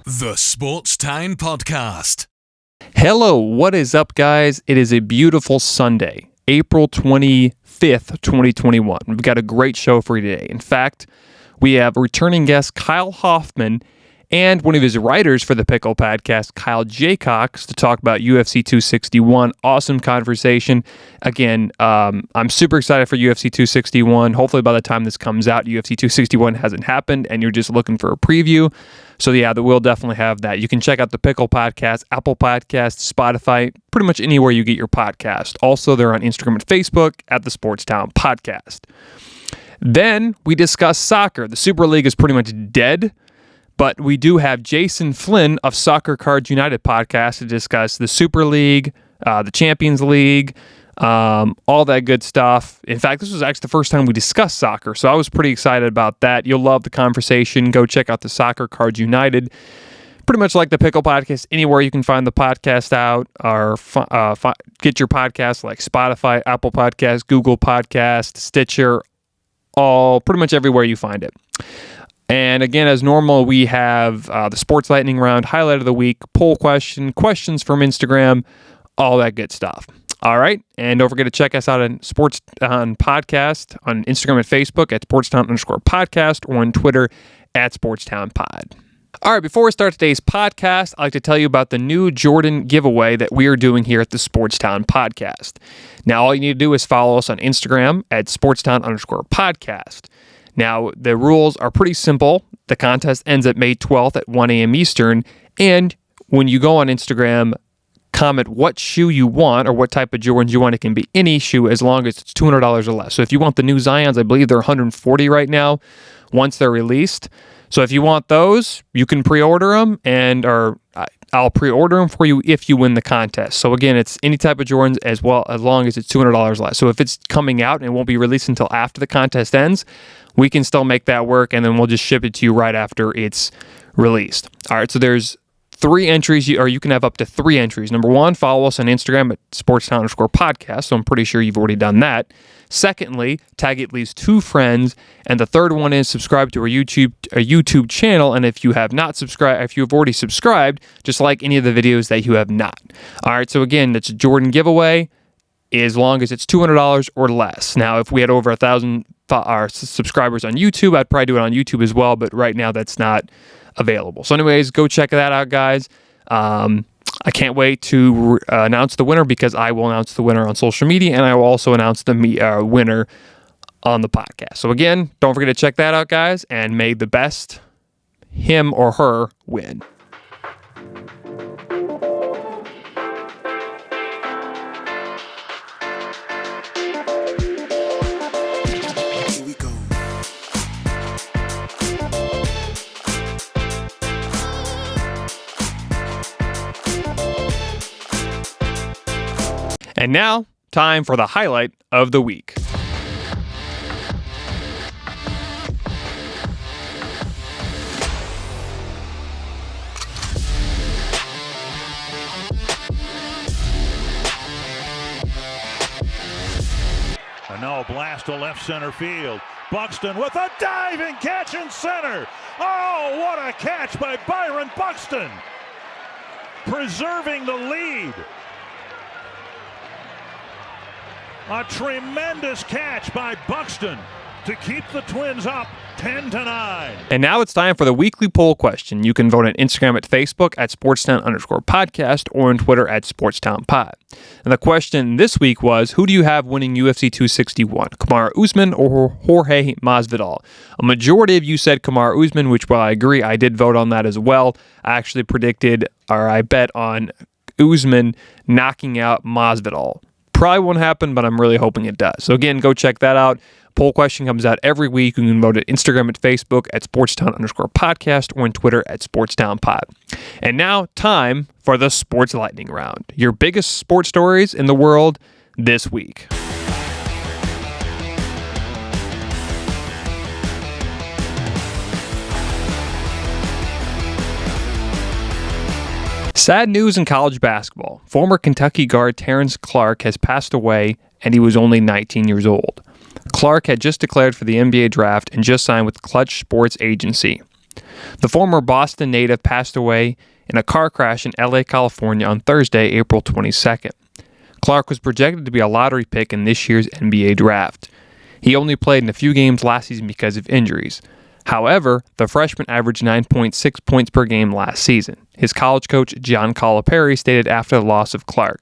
The Sports Town Podcast. Hello, what is up, guys? It is a beautiful Sunday, April 25th, 2021. We've got a great show for you today. In fact, we have returning guest Kyle Hoffman and one of his writers for the Pickle Podcast, Kyle Jaycox, to talk about UFC 261. Awesome conversation. Again, I'm super excited for UFC 261. Hopefully by the time this comes out, UFC 261 hasn't happened and you're just looking for a preview. So yeah, we'll definitely have that. You can check out the Pickle Podcast, Apple Podcasts, Spotify, pretty much anywhere you get your podcast. Also, they're on Instagram and Facebook at the Sports Town Podcast. Then we discuss soccer. The Super League is pretty much dead. But we do have Jason Flynn of Soccer Cards United podcast to discuss the Super League, the Champions League, all that good stuff. In fact, this was actually the first time we discussed soccer, so I was pretty excited about that. You'll love the conversation. Go check out the Soccer Cards United. Pretty much like the Pickle Podcast, anywhere you can find the podcast out, or get your podcast like Spotify, Apple Podcasts, Google Podcasts, Stitcher, pretty much everywhere you find it. And again, as normal, we have the Sports Lightning Round, highlight of the week, poll question, questions from Instagram, all that good stuff. All right, and don't forget to check us out on Sports Town Podcast on Instagram and Facebook at SportsTown_podcast or on Twitter at SportsTownPod. All right, before we start today's podcast, I'd like to tell you about the new Jordan giveaway that we are doing here at the Sports Town Podcast. Now, all you need to do is follow us on Instagram at SportsTown_podcast. Now, the rules are pretty simple. The contest ends at May 12th at 1 a.m. Eastern. And when you go on Instagram, comment what shoe you want or what type of Jordans you want. It can be any shoe as long as it's $200 or less. So if you want the new Zions, I believe they're $140 right now once they're released. So if you want those, you can pre-order them or I'll pre-order them for you if you win the contest. So again, it's any type of Jordans as long as it's $200 less. So if it's coming out and it won't be released until after the contest ends, we can still make that work, and then we'll just ship it to you right after it's released. All right, so there's 3 entries, or you can have up to 3 entries. Number 1, follow us on Instagram at SportsTown_podcast, so I'm pretty sure you've already done that. Secondly, tag at least 2 friends, and the third one is subscribe to our YouTube channel, and if you have not subscribed, if you have already subscribed, just like any of the videos that you have not. All right, so again, it's a Jordan giveaway as long as it's $200 or less. Now, if we had over 1,000 our subscribers on YouTube, I'd probably do it on YouTube as well, but right now that's not available. So anyways, go check that out, guys. I can't wait to announce the winner, because I will announce the winner on social media, and I will also announce the winner on the podcast. So again, don't forget to check that out, guys, and may the best him or her win. And now, time for the highlight of the week. And now a blast to left center field. Buxton with a diving catch in center. Oh, what a catch by Byron Buxton, preserving the lead. A tremendous catch by Buxton to keep the Twins up 10-9. And now it's time for the weekly poll question. You can vote on Instagram at Facebook at SportsTown_podcast or on Twitter at SportsTownPod. And the question this week was, who do you have winning UFC 261, Kamaru Usman or Jorge Masvidal? A majority of you said Kamaru Usman, which, while I agree, I did vote on that as well. I actually I bet on Usman knocking out Masvidal. Probably won't happen, but I'm really hoping it does. So again, go check that out. Poll question comes out every week. You can vote at Instagram and Facebook at SportsTown_podcast or on Twitter at SportsTownPod. And now, time for the Sports Lightning Round. Your biggest sports stories in the world this week. Sad news in college basketball. Former Kentucky guard Terrence Clarke has passed away, and he was only 19 years old. Clarke had just declared for the NBA draft and just signed with Clutch Sports Agency. The former Boston native passed away in a car crash in LA, California on Thursday, April 22nd. Clark was projected to be a lottery pick in this year's NBA draft. He only played in a few games last season because of injuries. However, the freshman averaged 9.6 points per game last season. His college coach, John Calipari, stated after the loss of Clark,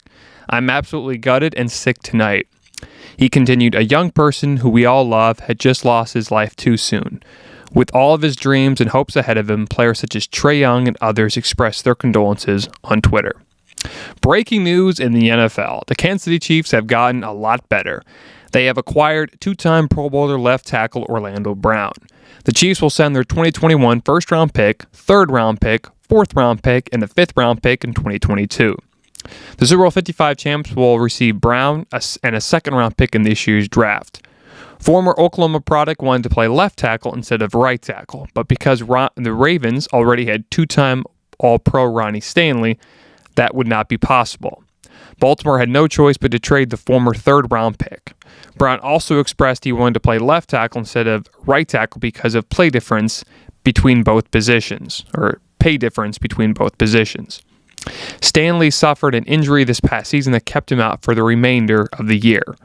"I'm absolutely gutted and sick tonight." He continued, "A young person who we all love had just lost his life too soon." With all of his dreams and hopes ahead of him, players such as Trae Young and others expressed their condolences on Twitter. Breaking news in the NFL. The Kansas City Chiefs have gotten a lot better. They have acquired two-time Pro Bowler left tackle Orlando Brown. The Chiefs will send their 2021 first-round pick, third-round pick, fourth-round pick, and a fifth-round pick in 2022. The Super Bowl 55 champs will receive Brown and a second-round pick in this year's draft. Former Oklahoma product wanted to play left tackle instead of right tackle, but because the Ravens already had two-time All-Pro Ronnie Stanley, that would not be possible. Baltimore had no choice but to trade the former third-round pick. Brown also expressed he wanted to play left tackle instead of right tackle because of play difference between both positions, or pay difference between both positions. Stanley suffered an injury this past season that kept him out for the remainder of the year.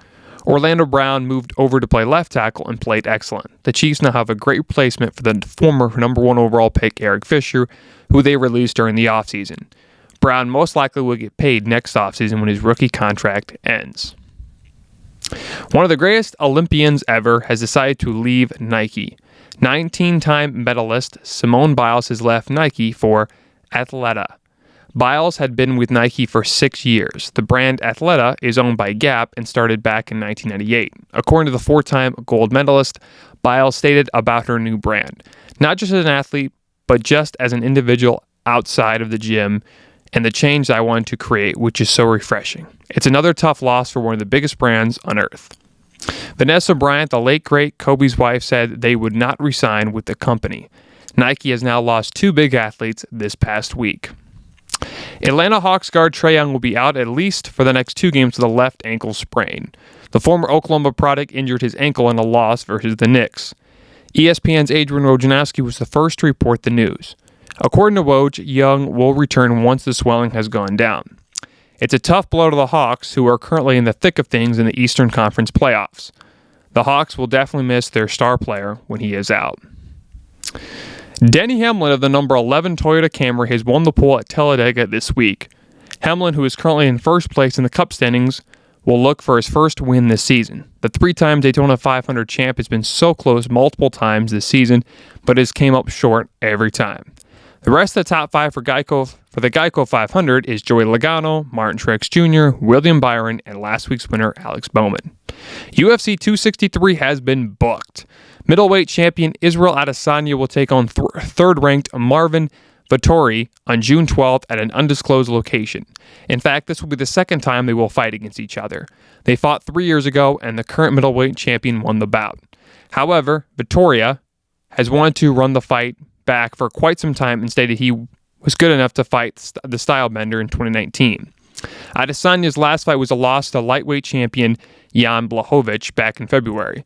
Orlando Brown moved over to play left tackle and played excellent. The Chiefs now have a great replacement for the former number 1 overall pick Eric Fisher, who they released during the offseason. Brown most likely will get paid next offseason when his rookie contract ends. One of the greatest Olympians ever has decided to leave Nike. 19-time medalist Simone Biles has left Nike for Athleta. Biles had been with Nike for 6 years. The brand Athleta is owned by Gap and started back in 1998. According to the 4-time gold medalist, Biles stated about her new brand, "Not just as an athlete, but just as an individual outside of the gym, and the change that I wanted to create, which is so refreshing. It's another tough loss for one of the biggest brands on earth." Vanessa Bryant, the late great Kobe's wife, said they would not resign with the company. Nike has now lost 2 big athletes this past week. Atlanta Hawks guard Trae Young will be out at least for the next 2 games with a left ankle sprain. The former Oklahoma product injured his ankle in a loss versus the Knicks. ESPN's Adrian Wojnarowski was the first to report the news. According to Woj, Young will return once the swelling has gone down. It's a tough blow to the Hawks, who are currently in the thick of things in the Eastern Conference playoffs. The Hawks will definitely miss their star player when he is out. Denny Hamlin of the number 11 Toyota Camry has won the pole at Talladega this week. Hamlin, who is currently in first place in the Cup standings, will look for his first win this season. The 3-time Daytona 500 champ has been so close multiple times this season, but has came up short every time. The rest of the top 5 for the Geico 500 is Joey Logano, Martin Truex Jr., William Byron, and last week's winner, Alex Bowman. UFC 263 has been booked. Middleweight champion Israel Adesanya will take on third-ranked Marvin Vettori on June 12th at an undisclosed location. In fact, this will be the second time they will fight against each other. They fought 3 years ago, and the current middleweight champion won the bout. However, Vettori has wanted to run the fight back for quite some time and stated he was good enough to fight the Stylebender in 2019. Adesanya's last fight was a loss to lightweight champion Jan Blachowicz back in February.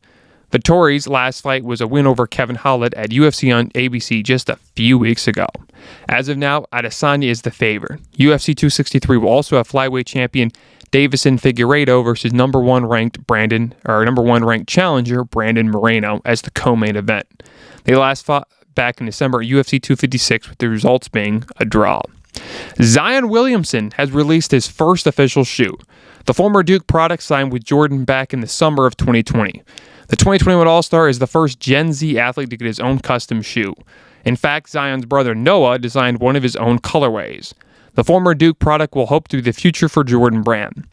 Vettori's last fight was a win over Kevin Holland at UFC on ABC just a few weeks ago. As of now, Adesanya is the favorite. UFC 263 will also have flyweight champion Davison Figueiredo versus number one ranked challenger Brandon Moreno as the co-main event. They last fought back in December at UFC 256, with the results being a draw. Zion Williamson has released his first official shoe. The former Duke product signed with Jordan back in the summer of 2020. The 2021 All-Star is the first Gen Z athlete to get his own custom shoe. In fact, Zion's brother Noah designed one of his own colorways. The former Duke product will hope to be the future for Jordan Brand.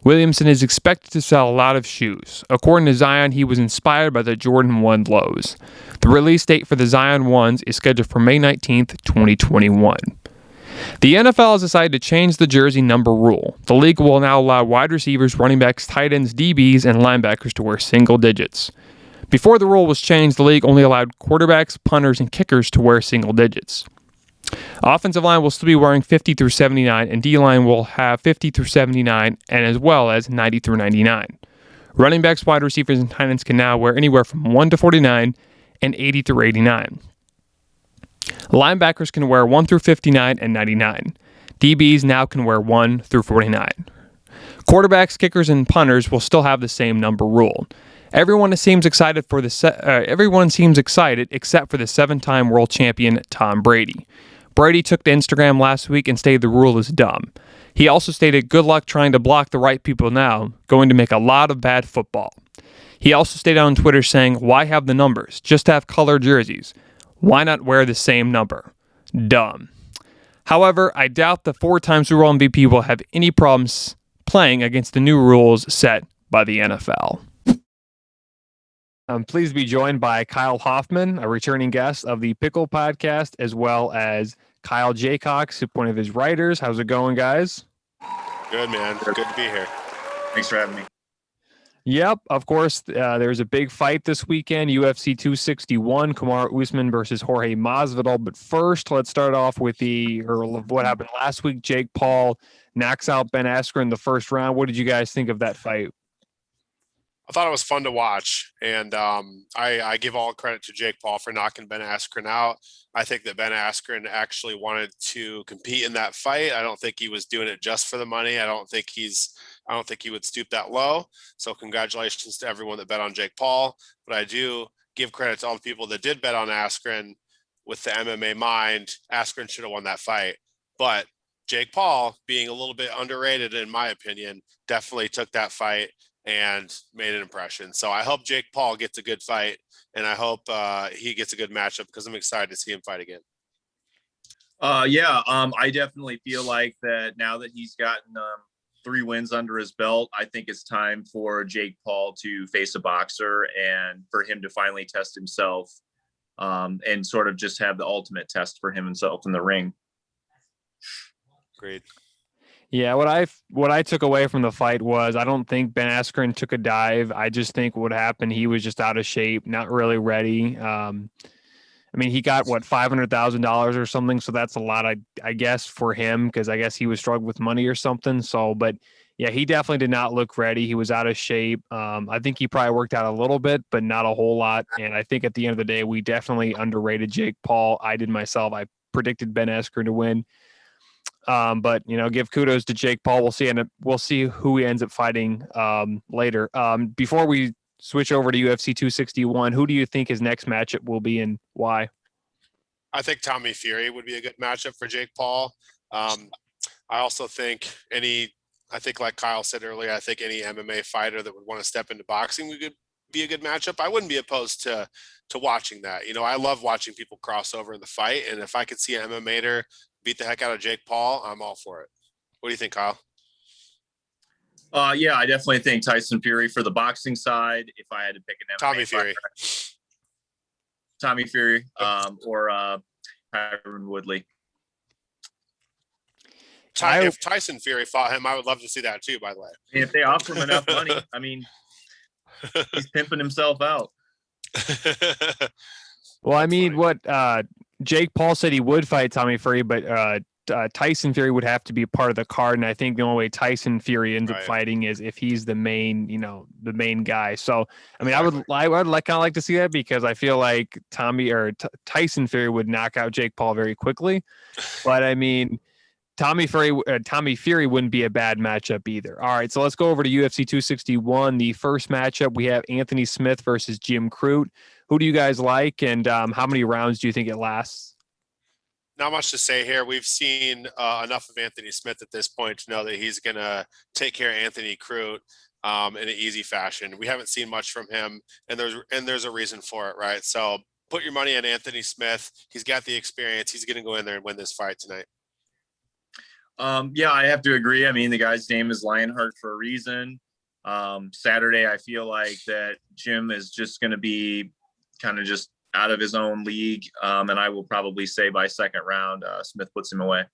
Williamson is expected to sell a lot of shoes. According to Zion, he was inspired by the Jordan 1 lows. The release date for the Zion 1s is scheduled for May 19th, 2021. The NFL has decided to change the jersey number rule. The league will now allow wide receivers, running backs, tight ends, DBs, and linebackers to wear single digits. Before the rule was changed, the league only allowed quarterbacks, punters, and kickers to wear single digits. Offensive line will still be wearing 50 through 79, and D-line will have 50 through 79, and as well as 90 through 99. Running backs, wide receivers, and tight ends can now wear anywhere from 1 to 49 and 80 through 89. Linebackers can wear 1 through 59 and 99. DBs now can wear 1 through 49. Quarterbacks, kickers, and punters will still have the same number rule. Everyone seems excited except for the 7-time world champion Tom Brady. Brady took to Instagram last week and stated the rule is dumb. He also stated, "Good luck trying to block the right people now. Going to make a lot of bad football." He also stated on Twitter saying, "Why have the numbers? Just have colored jerseys. Why not wear the same number? Dumb." However, I doubt the 4-time Super Bowl MVP will have any problems playing against the new rules set by the NFL. I'm pleased to be joined by Kyle Hoffman, a returning guest of the Pickle Podcast, as well as Kyle Jaycox, one of his writers. How's it going, guys? Good, man. Good to be here. Thanks for having me. Yep, of course. There's a big fight this weekend, UFC 261, Kamaru Usman versus Jorge Masvidal. But first, let's start off with what happened last week. Jake Paul knocks out Ben Askren in the first round. What did you guys think of that fight? I thought it was fun to watch, and I give all credit to Jake Paul for knocking Ben Askren out. I think that Ben Askren actually wanted to compete in that fight. I don't think he was doing it just for the money. I don't think he would stoop that low. So congratulations to everyone that bet on Jake Paul. But I do give credit to all the people that did bet on Askren with the MMA mind. Askren should have won that fight. But Jake Paul, being a little bit underrated in my opinion, definitely took that fight and made an impression. So I hope Jake Paul gets a good fight, and I hope he gets a good matchup because I'm excited to see him fight again. I definitely feel like that now that he's gotten 3 wins under his belt, I think it's time for Jake Paul to face a boxer and for him to finally test himself and sort of just have the ultimate test for himself in the ring. Great. Yeah, what I took away from the fight was I don't think Ben Askren took a dive. I just think what happened, he was just out of shape, not really ready. He got $500,000 or something, so that's a lot, I guess, for him because I guess he was struggling with money or something. So, but yeah, he definitely did not look ready. He was out of shape. I think he probably worked out a little bit, but not a whole lot. And I think at the end of the day, we definitely underrated Jake Paul. I did myself. I predicted Ben Askren to win. But give kudos to Jake Paul. We'll see who he ends up fighting later. Before we switch over to UFC 261, who do you think his next matchup will be and why? I think Tommy Fury would be a good matchup for Jake Paul. I also think like Kyle said earlier, I think any MMA fighter that would want to step into boxing would be a good matchup. I wouldn't be opposed to watching that. I love watching people cross over in the fight, and if I could see an MMA'er beat the heck out of Jake Paul, I'm all for it. What do you think, Kyle? I definitely think Tyson Fury for the boxing side. If I had to pick an MMA Tommy Fury, or Tyron Woodley. If Tyson Fury fought him, I would love to see that too, by the way. If they offer him enough money, he's pimping himself out. Well, what Jake Paul said he would fight Tommy Fury, but Tyson Fury would have to be part of the card, and I think the only way Tyson Fury ends up fighting is if he's the main guy. So, I would kind of like to see that because I feel like Tyson Fury would knock out Jake Paul very quickly, but Tommy Fury wouldn't be a bad matchup either. All right, so let's go over to UFC 261. The first matchup, we have Anthony Smith versus Jim Crute. Who do you guys like, and how many rounds do you think it lasts? Not much to say here. We've seen enough of Anthony Smith at this point to know that he's going to take care of Anthony Crute in an easy fashion. We haven't seen much from him, and there's a reason for it, right? So put your money on Anthony Smith. He's got the experience. He's going to go in there and win this fight tonight. I have to agree. The guy's name is Lionheart for a reason. Saturday, I feel like that Jim is just going to be kind of just out of his own league. And I will probably say by second round, Smith puts him away.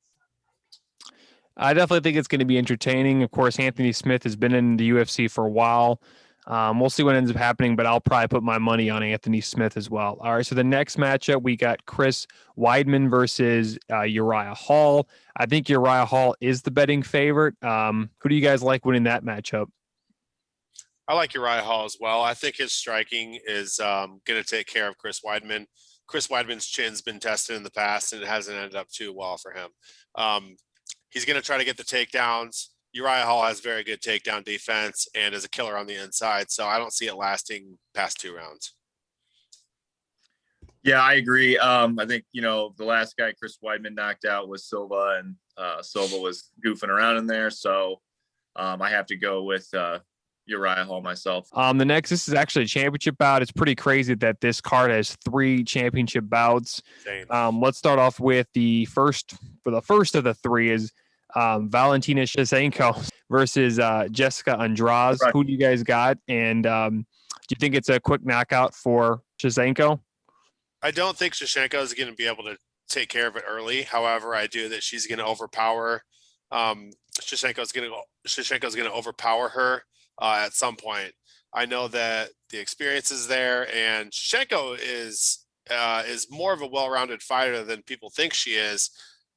I definitely think it's going to be entertaining. Of course, Anthony Smith has been in the UFC for a while. We'll see what ends up happening, but I'll probably put my money on Anthony Smith as well. All right, so the next matchup, we got Chris Weidman versus Uriah Hall. I think Uriah Hall is the betting favorite. Who do you guys like winning that matchup? I like Uriah Hall as well. I think his striking is going to take care of Chris Weidman. Chris Weidman's chin's been tested in the past, and it hasn't ended up too well for him. He's going to try to get the takedowns. Uriah Hall has very good takedown defense and is a killer on the inside, so I don't see it lasting past 2 rounds. Yeah, I agree. I think, the last guy Chris Weidman knocked out was Silva, and Silva was goofing around in there. So I have to go with Uriah Hall myself. This is actually a championship bout. It's pretty crazy that this card has 3 championship bouts. Let's start off with the first of the 3 is Valentina Shevchenko versus Jessica Andrade. Right. Who do you guys got? And do you think it's a quick knockout for Shevchenko? I don't think Shevchenko is going to be able to take care of it early. However, I do that she's going to overpower. Shevchenko's going to overpower her at some point. I know that the experience is there, and Shevchenko is more of a well-rounded fighter than people think she is.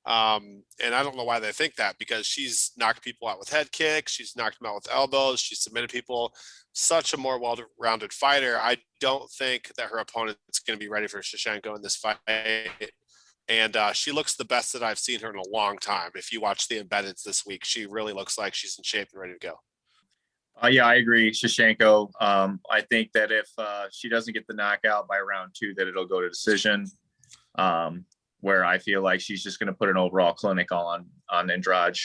And I don't know why they think that, because she's knocked people out with head kicks. She's knocked them out with elbows. She's submitted people. Such a more well-rounded fighter. I don't think that her opponent's going to be ready for Shevchenko in this fight. And she looks the best that I've seen her in a long time. If you watch the embeddeds this week, she really looks like she's in shape and ready to go. Yeah, I agree. Shevchenko. I think that if she doesn't get the knockout by round 2, that it'll go to decision. Where I feel like she's just going to put an overall clinic on Andrade.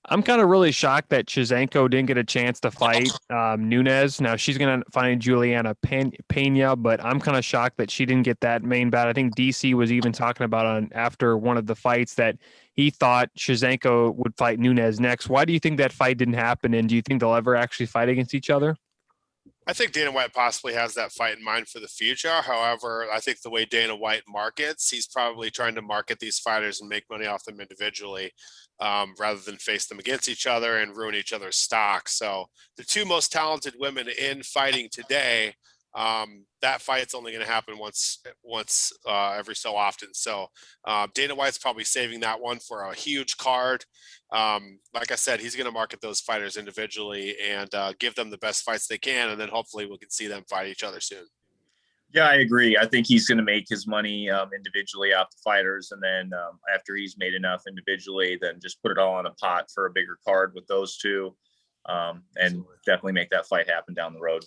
I'm kind of really shocked that Shevchenko didn't get a chance to fight Nunes. Now she's going to fight Juliana Pena, but I'm kind of shocked that she didn't get that main bout. I think DC was even talking about after one of the fights that he thought Shevchenko would fight Nunes next. Why do you think that fight didn't happen? And do you think they'll ever actually fight against each other? I think Dana White possibly has that fight in mind for the future. However, I think the way Dana White markets, he's probably trying to market these fighters and make money off them individually, rather than face them against each other and ruin each other's stock. So the 2 most talented women in fighting today, that fight's only going to happen once every so often. So Dana White's probably saving that one for a huge card. Like I said, he's going to market those fighters individually and give them the best fights they can, and then hopefully we can see them fight each other soon. Yeah, I agree. I think he's going to make his money individually off the fighters, and then after he's made enough individually, then just put it all in a pot for a bigger card with those 2, and definitely make that fight happen down the road.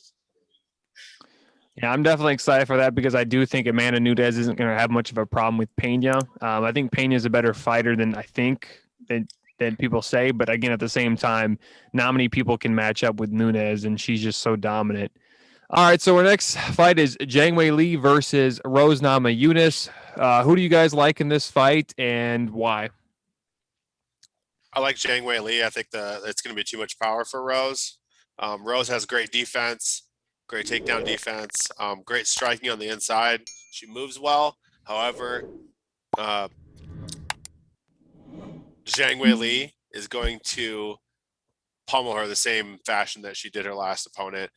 Yeah, I'm definitely excited for that, because I do think Amanda Nunes isn't going to have much of a problem with Pena. I think Pena is a better fighter than people say, but again, at the same time, not many people can match up with Nunes, and she's just so dominant. All right, so our next fight is Zhang Weili versus Rose Namajunas. Who do you guys like in this fight, and why? I like Zhang Weili. I think it's going to be too much power for Rose. Rose has great defense, great takedown defense, great striking on the inside. She moves well. However, Zhang Weili is going to pummel her the same fashion that she did her last opponent.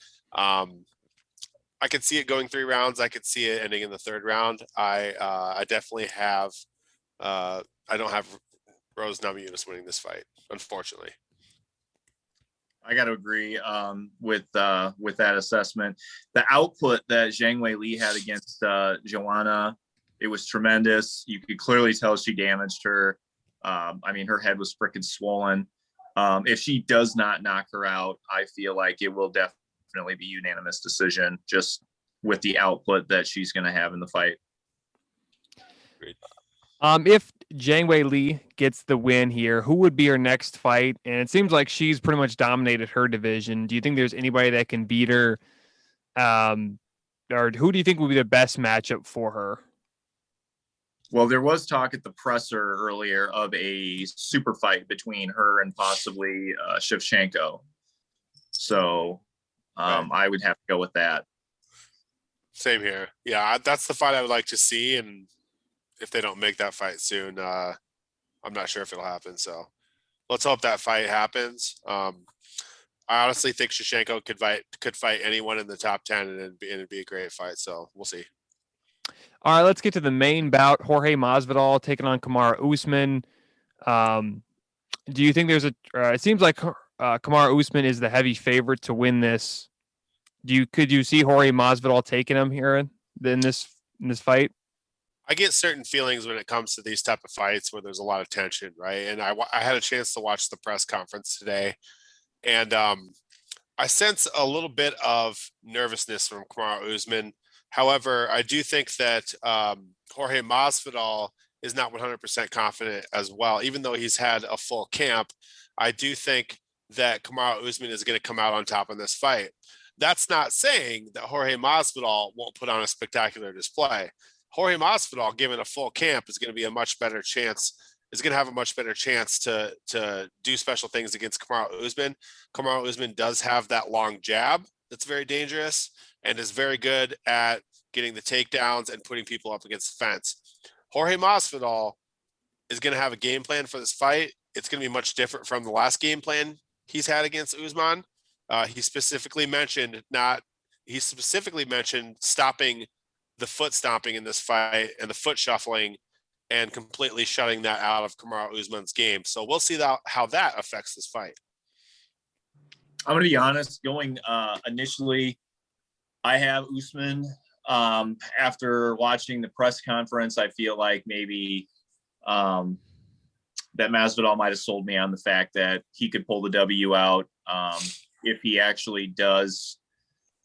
I could see it going 3 rounds. I could see it ending in the 3rd round. I definitely have. I don't have Rose Namajunas winning this fight, unfortunately. I got to agree with that assessment. The output that Zhang Weili had against Joanna, it was tremendous. You could clearly tell she damaged her. Her head was freaking swollen. If she does not knock her out, I feel like it will definitely be unanimous decision, just with the output that she's going to have in the fight. If Zhang Weili gets the win here, who would be her next fight? And it seems like she's pretty much dominated her division. Do you think there's anybody that can beat her? Or who do you think would be the best matchup for her? Well, there was talk at the presser earlier of a super fight between her and possibly Shevchenko. So I would have to go with that. Same here. Yeah, that's the fight I would like to see. And if they don't make that fight soon, I'm not sure if it'll happen. So let's hope that fight happens. I honestly think Shevchenko could fight anyone in the top 10, and it'd be a great fight. So we'll see. All right, let's get to the main bout. Jorge Masvidal taking on Kamaru Usman. Do you think there's it seems like Kamaru Usman is the heavy favorite to win this. Could you see Jorge Masvidal taking him here in this fight? I get certain feelings when it comes to these type of fights where there's a lot of tension, right? And I had a chance to watch the press conference today, and I sense a little bit of nervousness from Kamaru Usman. However, I do think that Jorge Masvidal is not 100% confident as well. Even though he's had a full camp, I do think that Kamaru Usman is going to come out on top in this fight. That's not saying that Jorge Masvidal won't put on a spectacular display. Jorge Masvidal, given a full camp, is going to be a much better chance. Is going to have a much better chance to do special things against Kamaru Usman. Kamaru Usman does have that long jab that's very dangerous and is very good at getting the takedowns and putting people up against the fence. Jorge Masvidal is going to have a game plan for this fight. It's going to be much different from the last game plan he's had against Usman. He specifically mentioned stopping the foot stomping in this fight and the foot shuffling and completely shutting that out of Kamaru Usman's game. So we'll see how that affects this fight. I'm going to be honest, going initially, I have Usman. After watching the press conference, I feel like maybe that Masvidal might have sold me on the fact that he could pull the W out. If he actually does,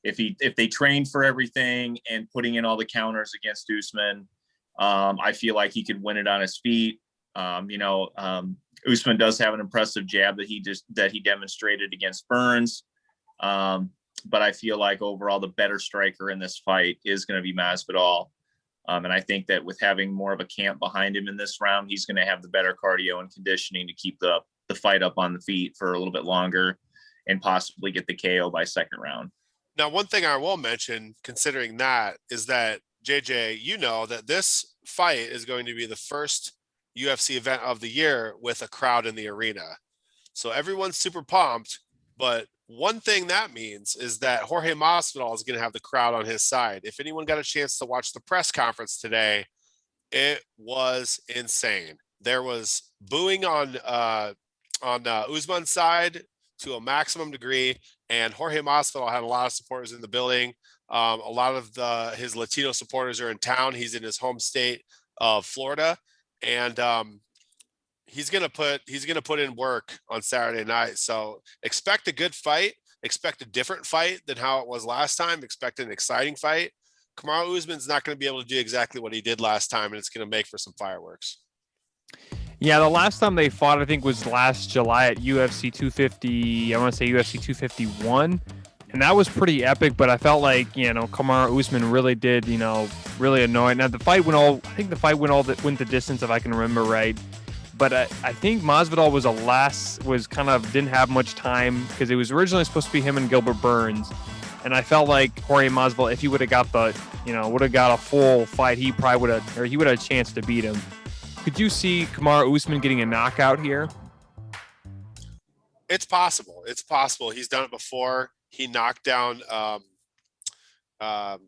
if they train for everything and putting in all the counters against Usman, I feel like he could win it on his feet. Usman does have an impressive jab that he demonstrated against Burns. But I feel like overall the better striker in this fight is going to be Masvidal. And I think that with having more of a camp behind him in this round, he's going to have the better cardio and conditioning to keep the fight up on the feet for a little bit longer and possibly get the KO by second round. Now, one thing I will mention, considering that, is that JJ, you know that this fight is going to be the first UFC event of the year with a crowd in the arena. So everyone's super pumped, but one thing that means is that Jorge Masvidal is going to have the crowd on his side. If anyone got a chance to watch the press conference today, it was insane. There was booing on Usman's side to a maximum degree, and Jorge Masvidal had a lot of supporters in the building. A lot of his Latino supporters are in town. He's in his home state of Florida, and he's gonna put in work on Saturday night. So expect a good fight. Expect a different fight than how it was last time. Expect an exciting fight. Kamaru Usman's not going to be able to do exactly what he did last time, and it's going to make for some fireworks. Yeah, the last time they fought, I think, was last July at UFC 250. I want to say UFC 251. And that was pretty epic, but I felt like, Kamaru Usman really did, really annoy. Now the fight went the distance, if I can remember right. But I think Masvidal didn't have much time because it was originally supposed to be him and Gilbert Burns. And I felt like Jorge Masvidal, if he would have got a full fight, he would have a chance to beat him. Could you see Kamaru Usman getting a knockout here? It's possible. He's done it before. He knocked down the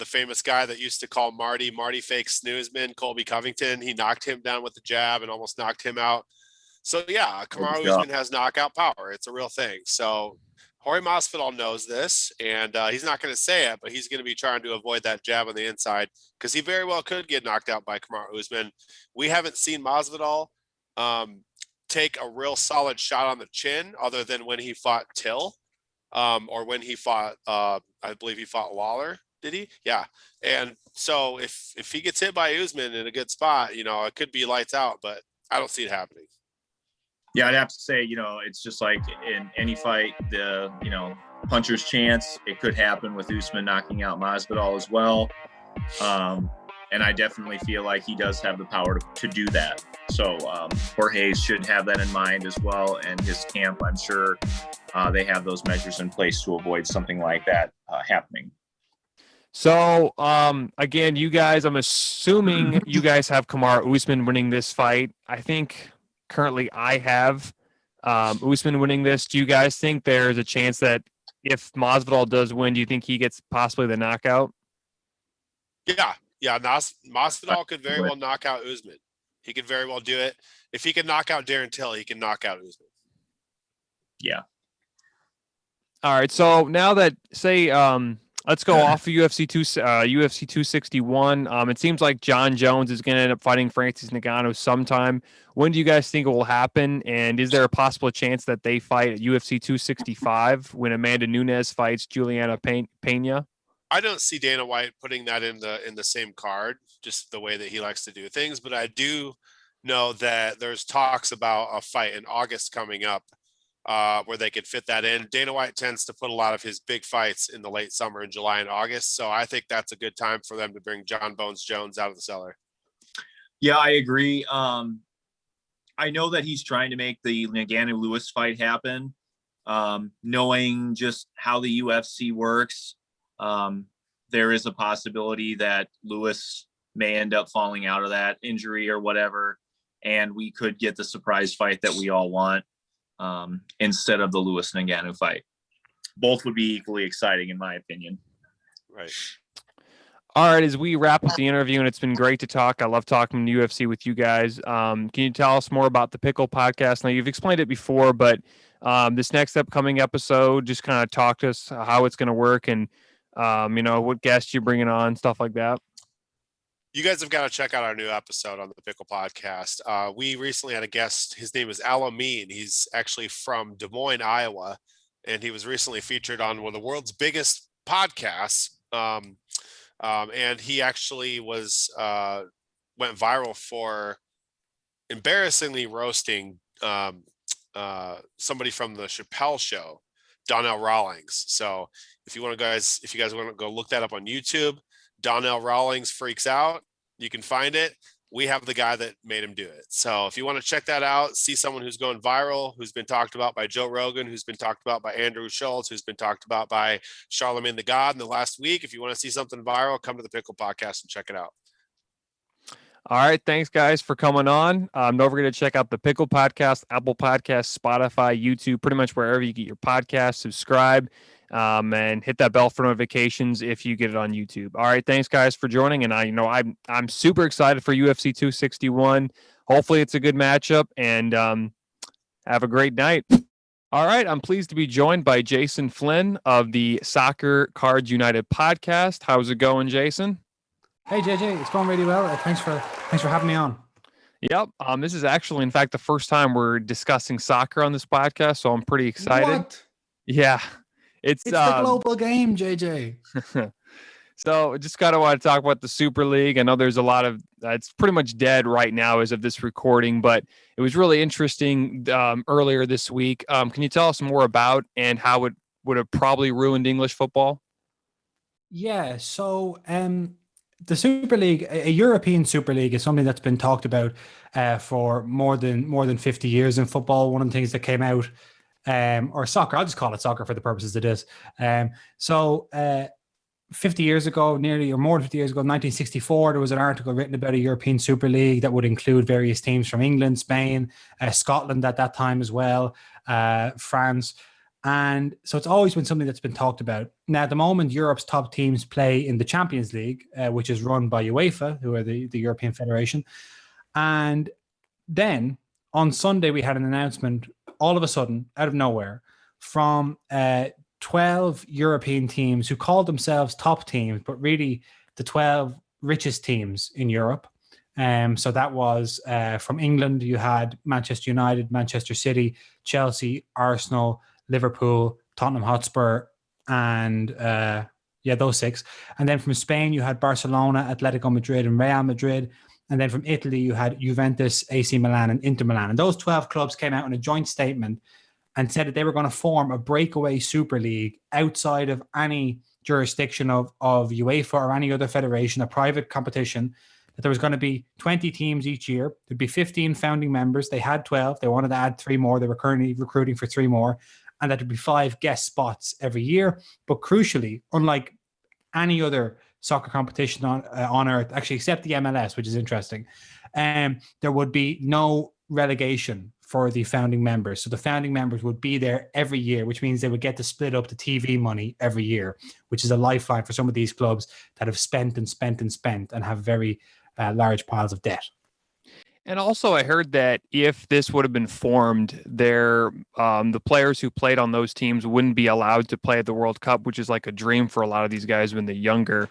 famous guy that used to call Marty Fake Snoozman, Colby Covington. He knocked him down with the jab and almost knocked him out. So yeah, Kamaru Usman has knockout power. It's a real thing. So Jorge Masvidal knows this, and he's not going to say it, but he's going to be trying to avoid that jab on the inside because he very well could get knocked out by Kamaru Usman. We haven't seen Masvidal take a real solid shot on the chin other than when he fought Till or when he fought, I believe he fought Lawler. Did he? Yeah. And so if he gets hit by Usman in a good spot, it could be lights out, but I don't see it happening. Yeah, I'd have to say, it's just like in any fight, the, puncher's chance. It could happen with Usman knocking out Masvidal as well. And I definitely feel like he does have the power to do that. So Jorge should have that in mind as well. And his camp, I'm sure they have those measures in place to avoid something like that happening. So, again, you guys, I'm assuming you guys have Kamaru Usman winning this fight. I think currently I have Usman winning this. Do you guys think there's a chance that if Masvidal does win, do you think he gets possibly the knockout? Yeah. Masvidal could very well knock out Usman. He could very well do it. If he can knock out Darren Till, he can knock out Usman. Yeah. All right. So now that, say, Let's go off of UFC 261. It seems like John Jones is going to end up fighting Francis Ngannou sometime. When do you guys think it will happen? And is there a possible chance that they fight at UFC 265 when Amanda Nunes fights Juliana Pena? I don't see Dana White putting that in the same card, just the way that he likes to do things. But I do know that there's talks about a fight in August coming up where they could fit that in. Dana White tends to put a lot of his big fights in the late summer in July and August. So I think that's a good time for them to bring John Bones Jones out of the cellar. Yeah, I agree. I know that he's trying to make the Ngannou Lewis fight happen. Knowing just how the UFC works, there is a possibility that Lewis may end up falling out of that injury or whatever, and we could get the surprise fight that we all want instead of the Lewis Ngannou fight. Both would be equally exciting, in my opinion. Right. All right, as we wrap up the interview, and it's been great to talk. I love talking UFC with you guys. Can you tell us more about the Pickle Podcast? Now, you've explained it before, but this next upcoming episode, just kind of talk to us how it's going to work and, what guests you're bringing on, stuff like that. You guys have got to check out our new episode on the Pickle Podcast. We recently had a guest. His name is Al Amin. He's actually from Des Moines, Iowa, and he was recently featured on one of the world's biggest podcasts. And he actually went viral for embarrassingly roasting somebody from the Chappelle Show, Donnell Rawlings. So if you guys want to go look that up on YouTube, Donnell Rawlings Freaks Out, you can find it. We have the guy that made him do it. So if you want to check that out, see someone who's going viral, who's been talked about by Joe Rogan, who's been talked about by Andrew Schultz, who's been talked about by Charlemagne the God in the last week. If you want to see something viral, come to the Pickle Podcast and check it out. All right. Thanks, guys, for coming on. Don't forget to check out the Pickle Podcast, Apple Podcasts, Spotify, YouTube, pretty much wherever you get your podcast. Subscribe and hit that bell for notifications if you get it on YouTube. All right. Thanks, guys, for joining. And I'm super excited for UFC 261. Hopefully it's a good matchup, and have a great night. All right. I'm pleased to be joined by Jason Flynn of the Soccer Cards United podcast. How's it going, Jason? Hey, JJ, it's going really well. Thanks for having me on. Yep. This is actually, in fact, the first time we're discussing soccer on this podcast, so I'm pretty excited. What? Yeah. It's the global game, JJ. So just kind of want to talk about the Super League. I know there's a lot of it's pretty much dead right now as of this recording, but it was really interesting earlier this week. Can you tell us more about and how it would have probably ruined English football? Yeah. So the Super League, a European Super League, is something that's been talked about for more than 50 years in football. One of the things that came out, or soccer, I'll just call it soccer for the purposes of this. 50 years ago, nearly or more than 50 years ago, 1964, there was an article written about a European Super League that would include various teams from England, Spain, Scotland at that time as well, France. And so it's always been something that's been talked about. Now, at the moment, Europe's top teams play in the Champions League, which is run by UEFA, who are the European Federation. And then on Sunday, we had an announcement all of a sudden, out of nowhere, from 12 European teams who called themselves top teams, but really the 12 richest teams in Europe. So that was from England, you had Manchester United, Manchester City, Chelsea, Arsenal, Liverpool, Tottenham Hotspur, and those six. And then from Spain, you had Barcelona, Atletico Madrid, and Real Madrid. And then from Italy, you had Juventus, AC Milan, and Inter Milan. And those 12 clubs came out in a joint statement and said that they were going to form a breakaway Super League outside of any jurisdiction of UEFA or any other federation, a private competition, that there was going to be 20 teams each year. There'd be 15 founding members. They had 12. They wanted to add 3 more. They were currently recruiting for 3 more. And that there'd be 5 guest spots every year. But crucially, unlike any other soccer competition on earth, actually except the MLS, which is interesting, there would be no relegation for the founding members. So the founding members would be there every year, which means they would get to split up the TV money every year, which is a lifeline for some of these clubs that have spent and have very large piles of debt. And also, I heard that if this would have been formed, the players who played on those teams wouldn't be allowed to play at the World Cup, which is like a dream for a lot of these guys when they're younger.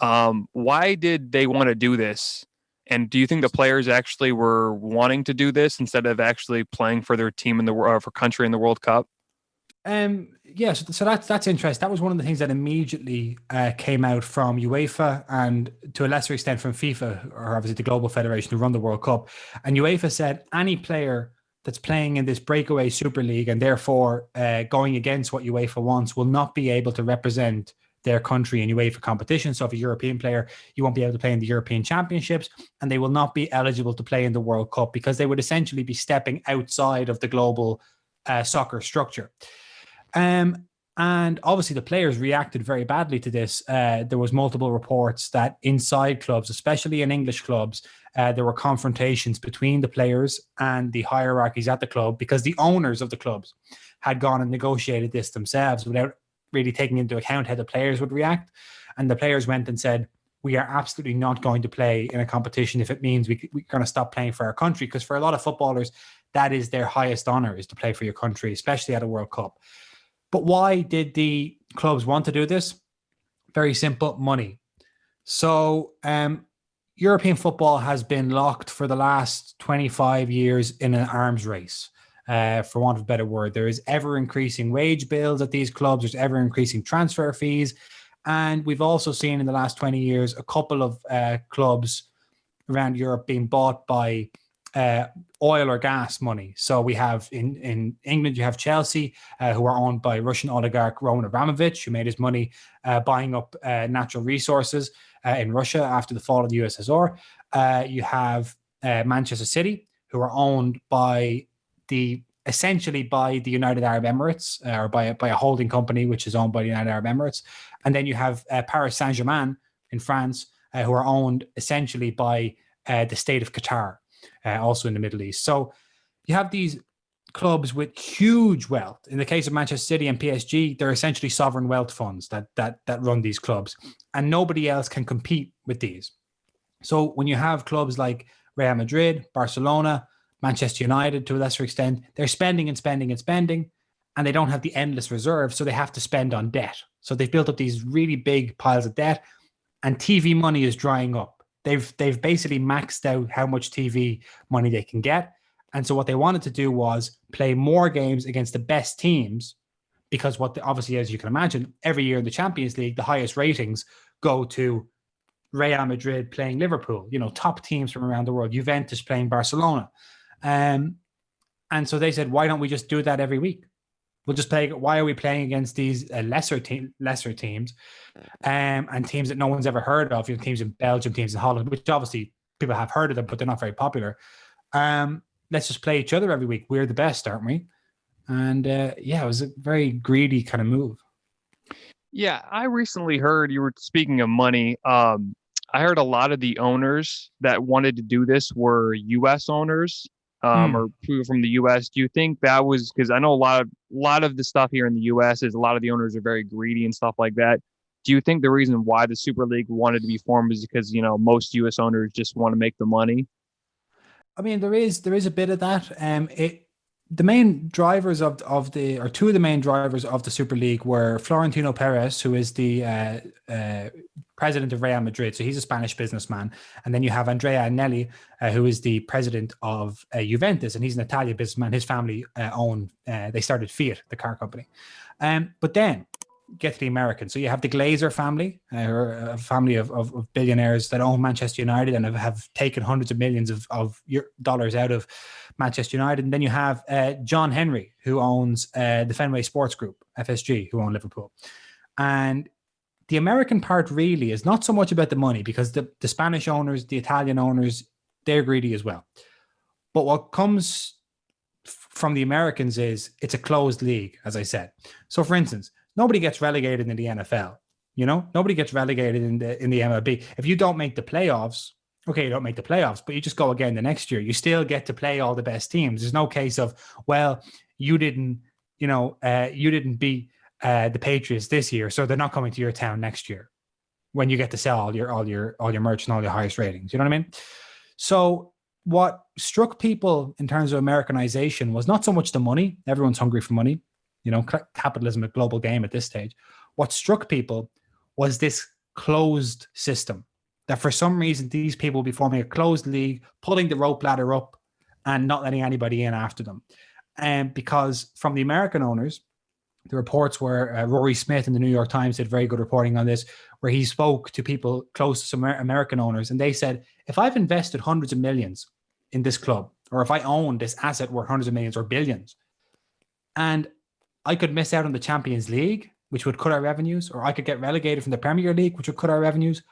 Why did they want to do this? And do you think the players actually were wanting to do this instead of actually playing for their team in the for country in the World Cup? Yeah, so that's interesting. That was one of the things that immediately came out from UEFA and to a lesser extent from FIFA, or obviously the Global Federation who run the World Cup. And UEFA said any player that's playing in this breakaway Super League and therefore going against what UEFA wants will not be able to represent their country in UEFA competition. So if a European player, you won't be able to play in the European Championships, and they will not be eligible to play in the World Cup because they would essentially be stepping outside of the global soccer structure. And obviously the players reacted very badly to this. There was multiple reports that inside clubs, especially in English clubs, there were confrontations between the players and the hierarchies at the club because the owners of the clubs had gone and negotiated this themselves without really taking into account how the players would react. And the players went and said, we are absolutely not going to play in a competition if it means we're going to stop playing for our country. Because for a lot of footballers, that is their highest honor, is to play for your country, especially at a World Cup. But why did the clubs want to do this? Very simple, money. So European football has been locked for the last 25 years in an arms race, for want of a better word. There is ever-increasing wage bills at these clubs. There's ever-increasing transfer fees. And we've also seen in the last 20 years a couple of clubs around Europe being bought by oil or gas money. So we have in England, you have Chelsea, who are owned by Russian oligarch Roman Abramovich, who made his money buying up natural resources in Russia after the fall of the USSR. You have Manchester City, who are owned by essentially by the United Arab Emirates, or by a holding company which is owned by the United Arab Emirates. And then you have Paris Saint-Germain in France, who are owned essentially by the state of Qatar. Also in the Middle East. So you have these clubs with huge wealth. In the case of Manchester City and PSG, they're essentially sovereign wealth funds that run these clubs, and nobody else can compete with these. So when you have clubs like Real Madrid, Barcelona, Manchester United to a lesser extent, they're spending and spending and spending, and they don't have the endless reserve, so they have to spend on debt. So they've built up these really big piles of debt, and TV money is drying up. They've basically maxed out how much TV money they can get. And so what they wanted to do was play more games against the best teams, because obviously, as you can imagine, every year in the Champions League, the highest ratings go to Real Madrid playing Liverpool, top teams from around the world, Juventus playing Barcelona. And so they said, why don't we just do that every week? We'll just play. Why are we playing against these lesser teams and teams that no one's ever heard of? Teams in Belgium, teams in Holland, which obviously people have heard of them, but they're not very popular. Let's just play each other every week. We're the best, aren't we? And it was a very greedy kind of move. Yeah, I recently heard, you were speaking of money. I heard a lot of the owners that wanted to do this were U.S. owners. Or people from the U.S. Do you think that was because I know a lot of the stuff here in the U.S. is a lot of the owners are very greedy and stuff like that. Do you think the reason why the Super League wanted to be formed is because most U.S. owners just want to make the money? I mean, there is a bit of that. The main drivers two of the main drivers of the Super League were Florentino Perez, who is the president of Real Madrid. So he's a Spanish businessman. And then you have Andrea Agnelli, who is the president of Juventus, and he's an Italian businessman. His family they started Fiat, the car company. But then get to the Americans. So you have the Glazer family, who are a family of billionaires that own Manchester United and have taken hundreds of millions of dollars out of Manchester United. And then you have John Henry, who owns the Fenway Sports Group, FSG, who own Liverpool. And the American part really is not so much about the money, because the Spanish owners, the Italian owners, they're greedy as well. But what comes from the Americans is it's a closed league, as I said. So for instance, nobody gets relegated in the NFL. Nobody gets relegated in the MLB. If you don't make the playoffs, okay, you don't make the playoffs, but you just go again the next year. You still get to play all the best teams. There's no case of, well, you didn't beat the Patriots this year, so they're not coming to your town next year when you get to sell all your merch and all your highest ratings. You know what I mean? So what struck people in terms of Americanization was not so much the money. Everyone's hungry for money. Capitalism, a global game at this stage. What struck people was this closed system, that for some reason these people will be forming a closed league, pulling the rope ladder up and not letting anybody in after them. And because from the American owners, the reports were Rory Smith in the New York Times did very good reporting on this, where he spoke to people close to some American owners. And they said, if I've invested hundreds of millions in this club, or if I own this asset worth hundreds of millions or billions, and I could miss out on the Champions League, which would cut our revenues, or I could get relegated from the Premier League, which would cut our revenues,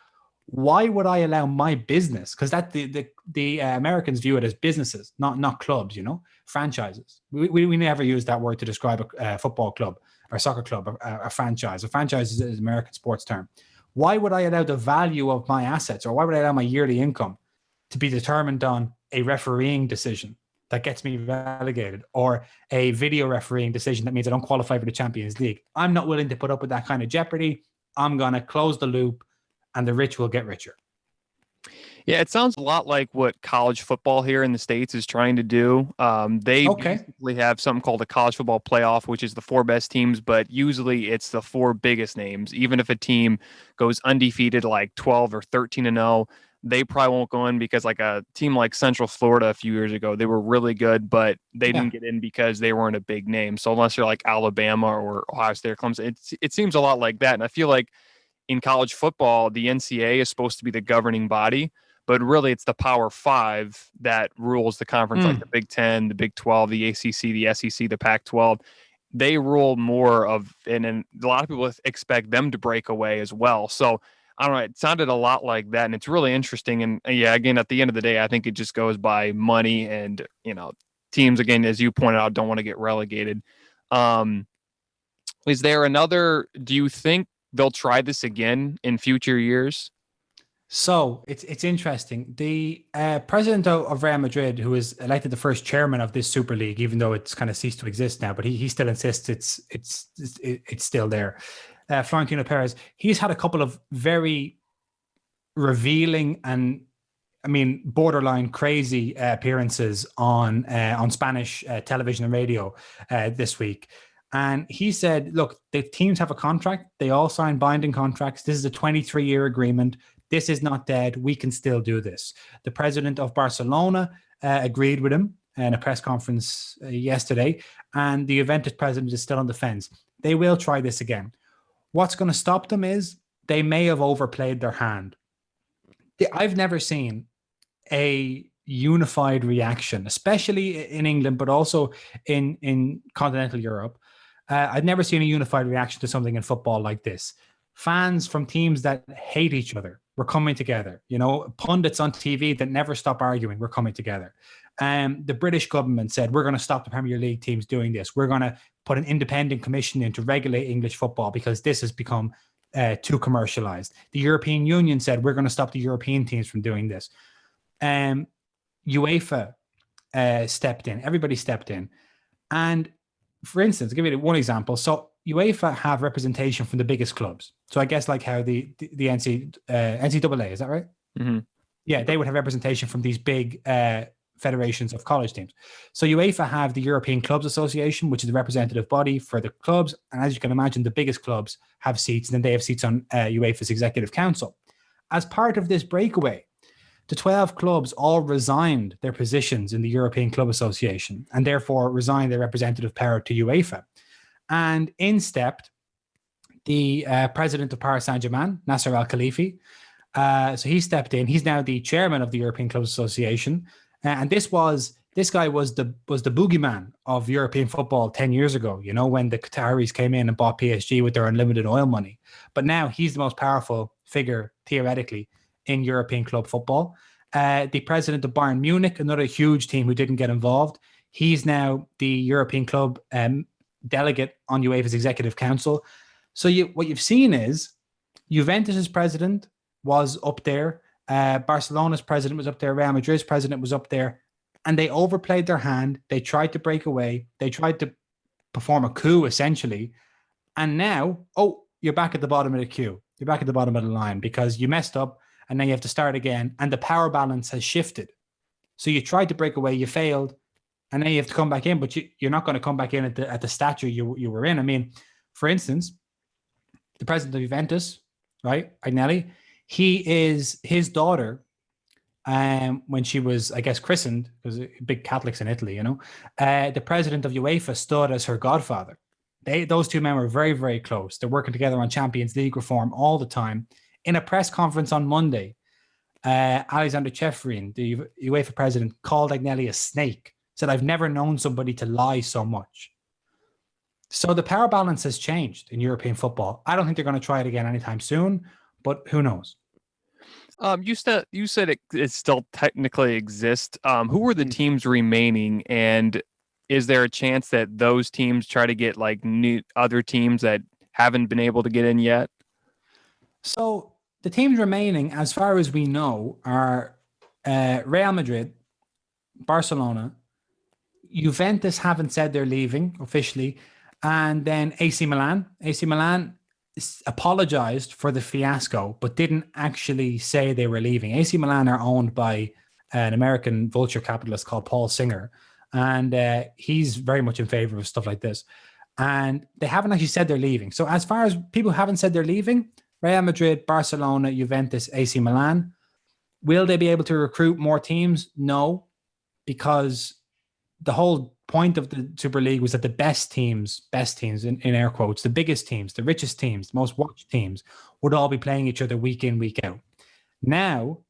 why would I allow my business? Because that the Americans view it as businesses, not clubs, franchises. We never use that word to describe a football club or soccer club, a franchise. A franchise is an American sports term. Why would I allow the value of my assets, or why would I allow my yearly income to be determined on a refereeing decision that gets me relegated, or a video refereeing decision that means I don't qualify for the Champions League? I'm not willing to put up with that kind of jeopardy. I'm going to close the loop, and the rich will get richer. Yeah, it sounds a lot like what college football here in the States is trying to do. They basically have something called a college football playoff, which is the 4 best teams, but usually it's the 4 biggest names. Even if a team goes undefeated, like 12 or 13-0, they probably won't go in, because like a team like Central Florida a few years ago, they were really good, but they didn't get in because they weren't a big name. So unless you're like Alabama or Ohio State or Clemson, it seems a lot like that. And I feel like in college football, the NCAA is supposed to be the governing body, but really it's the Power 5 that rules the conference, like the Big 10, the Big 12, the ACC, the SEC, the Pac-12. They rule more of, and a lot of people expect them to break away as well. So I don't know, it sounded a lot like that, and it's really interesting. And yeah, again, at the end of the day, I think it just goes by money, and teams, again, as you pointed out, don't want to get relegated. Is there another? Do you think they'll try this again in future years? So it's interesting. The president of Real Madrid, who was elected the first chairman of this Super League, even though it's kind of ceased to exist now, but he still insists it's still there. Florentino Perez, he's had a couple of very revealing and, I mean, borderline crazy appearances on Spanish television and radio this week. And he said, look, the teams have a contract. They all sign binding contracts. This is a 23-year agreement. This is not dead. We can still do this. The president of Barcelona agreed with him in a press conference yesterday. And the Juventus president is still on the fence. They will try this again. What's going to stop them is they may have overplayed their hand. I've never seen a unified reaction, especially in England, but also in continental Europe. I've never seen a unified reaction to something in football like this. Fans from teams that hate each other were coming together. Pundits on TV that never stop arguing were coming together. The British government said, we're going to stop the Premier League teams doing this. We're going to put an independent commission in to regulate English football because this has become too commercialized. The European Union said, we're going to stop the European teams from doing this. UEFA stepped in. Everybody stepped in. And for instance, I'll give you one example. So UEFA have representation from the biggest clubs. So I guess like how the NCAA, is that right? Mm-hmm. Yeah, they would have representation from these big federations of college teams. So UEFA have the European Clubs Association, which is the representative body for the clubs. And as you can imagine, the biggest clubs have seats, and then they have seats on UEFA's Executive Council. As part of this breakaway, the 12 clubs all resigned their positions in the European Club Association and therefore resigned their representative power to UEFA. And in stepped the president of Paris Saint-Germain, Nasser Al-Khelaifi. So he stepped in. He's now the chairman of the European Clubs Association. And this guy was the boogeyman of European football 10 years ago, when the Qataris came in and bought PSG with their unlimited oil money. But now he's the most powerful figure, theoretically, in European club football. The president of Bayern Munich, another huge team who didn't get involved, he's now the European club delegate on UEFA's Executive Council. So what you've seen is Juventus's president was up there, Barcelona's president was up there, Real Madrid's president was up there, and they overplayed their hand. They tried to break away. They tried to perform a coup, essentially. And now, you're back at the bottom of the queue. You're back at the bottom of the line because you messed up, and then you have to start again. And the power balance has shifted. So you tried to break away, you failed, and then you have to come back in, but you're not going to come back in at the stature you were in. I mean, for instance, the president of Juventus, right, Agnelli, his daughter, when she was, I guess, christened, because big Catholics in Italy, the president of UEFA stood as her godfather. Those two men were very, very close. They're working together on Champions League reform all the time. In a press conference on Monday, Alexander Ceferin, the UEFA president, called Agnelli a snake, said, "I've never known somebody to lie so much." So the power balance has changed in European football. I don't think they're going to try it again anytime soon, but who knows? You said it still technically exists. Who are the teams remaining, and is there a chance that those teams try to get like new other teams that haven't been able to get in yet? So the teams remaining, as far as we know, are Real Madrid, Barcelona, Juventus haven't said they're leaving officially, and then AC Milan. AC Milan apologized for the fiasco, but didn't actually say they were leaving. AC Milan are owned by an American vulture capitalist called Paul Singer, and he's very much in favor of stuff like this. And they haven't actually said they're leaving. So as far as people who haven't said they're leaving, Real Madrid, Barcelona, Juventus, AC Milan. Will they be able to recruit more teams? No, because the whole point of the Super League was that the best teams in air quotes, the biggest teams, the richest teams, the most watched teams would all be playing each other week in, week out. Now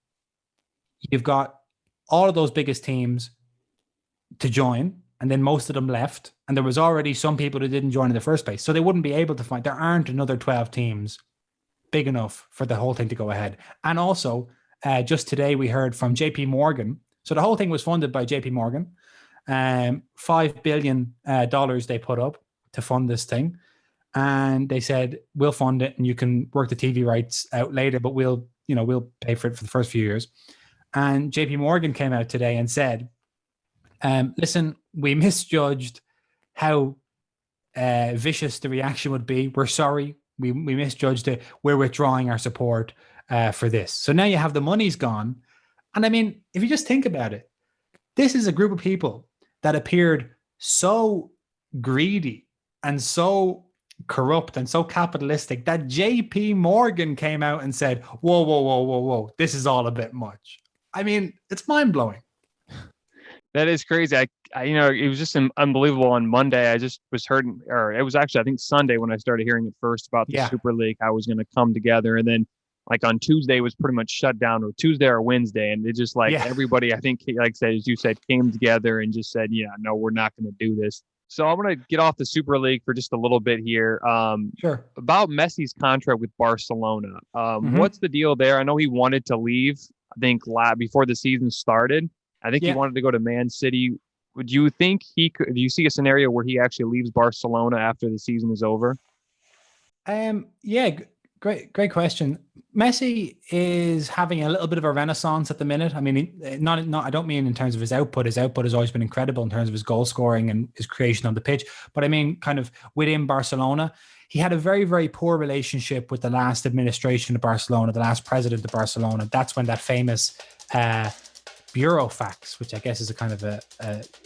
you've got all of those biggest teams to join, and then most of them left. And there was already some people who didn't join in the first place. So they wouldn't be able to find, there aren't another 12 teams big enough for the whole thing to go ahead. And also, just today we heard from JP Morgan. So the whole thing was funded by JP Morgan. $5 billion they put up to fund this thing. And they said, we'll fund it and you can work the TV rights out later, but we'll pay for it for the first few years. And JP Morgan came out today and said, listen, we misjudged how vicious the reaction would be. We're sorry. We misjudged it. We're withdrawing our support for this. So now you have the money's gone. And I mean, if you just think about it, this is a group of people that appeared so greedy and so corrupt and so capitalistic that JP Morgan came out and said, whoa, this is all a bit much. I mean, it's mind-blowing. That is crazy. It was just unbelievable on Monday. I just was heard, or it was actually, I think Sunday when I started hearing it first about the Super League, how it was going to come together. And then like on Tuesday, it was pretty much shut down, or Tuesday or Wednesday. And it just everybody, I think, like as you said, came together and just said, yeah, no, we're not going to do this. So I'm going to get off the Super League for just a little bit here. Sure. About Messi's contract with Barcelona. What's the deal there? I know he wanted to leave, I think, before the season started. I think he wanted to go to Man City. Would you think do you see a scenario where he actually leaves Barcelona after the season is over? Great question. Messi is having a little bit of a renaissance at the minute. I mean, I don't mean in terms of his output. His output has always been incredible in terms of his goal scoring and his creation on the pitch. But I mean, kind of within Barcelona, he had a very, very poor relationship with the last administration of Barcelona, the last president of Barcelona. That's when that famous Burofax, which I guess is a kind of a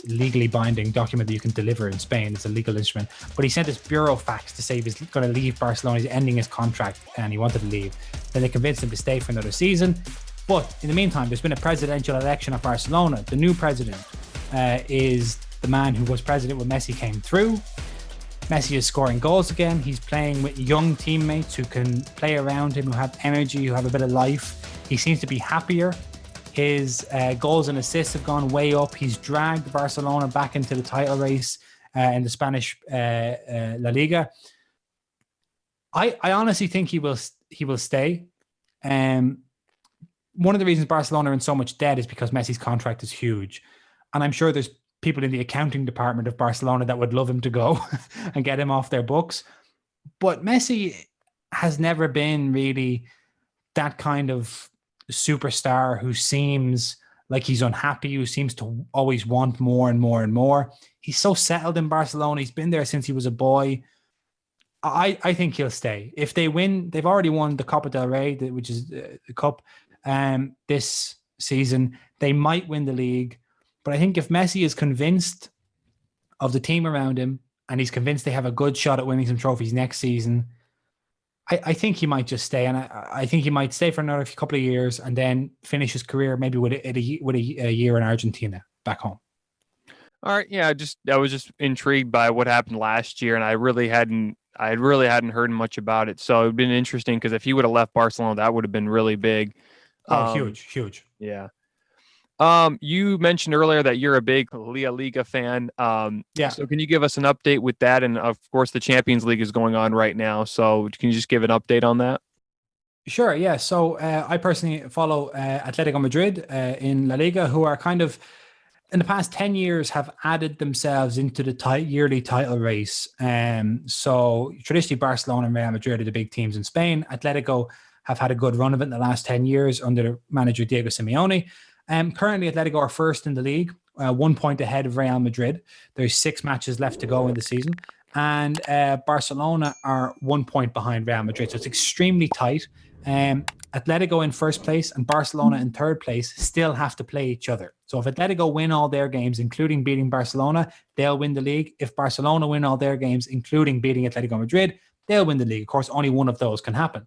legally binding document that you can deliver in Spain. It's a legal instrument. But he sent this Burofax to say he was going to leave Barcelona. He's ending his contract and he wanted to leave. Then they convinced him to stay for another season. But in the meantime, there's been a presidential election at Barcelona. The new president is the man who was president when Messi came through. Messi is scoring goals again. He's playing with young teammates who can play around him, who have energy, who have a bit of life. He seems to be happier. His goals and assists have gone way up. He's dragged Barcelona back into the title race in the Spanish La Liga. I honestly think he will stay. One of the reasons Barcelona are in so much debt is because Messi's contract is huge. And I'm sure there's people in the accounting department of Barcelona that would love him to go and get him off their books. But Messi has never been really that kind of superstar who seems like he's unhappy, who seems to always want more and more and more. He's so settled in Barcelona. He's been there since he was a boy. I think he'll stay. If they win, they've already won the Copa del Rey, which is the cup, this season. They might win the league. But I think if Messi is convinced of the team around him and he's convinced they have a good shot at winning some trophies next season, I think he might just stay. And I think he might stay for another couple of years and then finish his career maybe with a year in Argentina back home. All right. Yeah. I was just intrigued by what happened last year, and I really hadn't heard much about it. So it'd been interesting because if he would have left Barcelona, that would have been really big. Huge. Yeah. You mentioned earlier that you're a big La Liga fan. Yeah. So can you give us an update with that? And of course, the Champions League is going on right now. So can you just give an update on that? Sure. Yeah. So I personally follow Atletico Madrid in La Liga, who are kind of, in the past 10 years, have added themselves into the yearly title race. So traditionally, Barcelona and Real Madrid are the big teams in Spain. Atletico have had a good run of it in the last 10 years under manager Diego Simeone. Currently, Atletico are first in the league, 1 point ahead of Real Madrid. There's 6 matches left to go in the season. And Barcelona are 1 point behind Real Madrid. So it's extremely tight. Atletico in first place and Barcelona in third place still have to play each other. So if Atletico win all their games, including beating Barcelona, they'll win the league. If Barcelona win all their games, including beating Atletico Madrid, they'll win the league. Of course, only one of those can happen.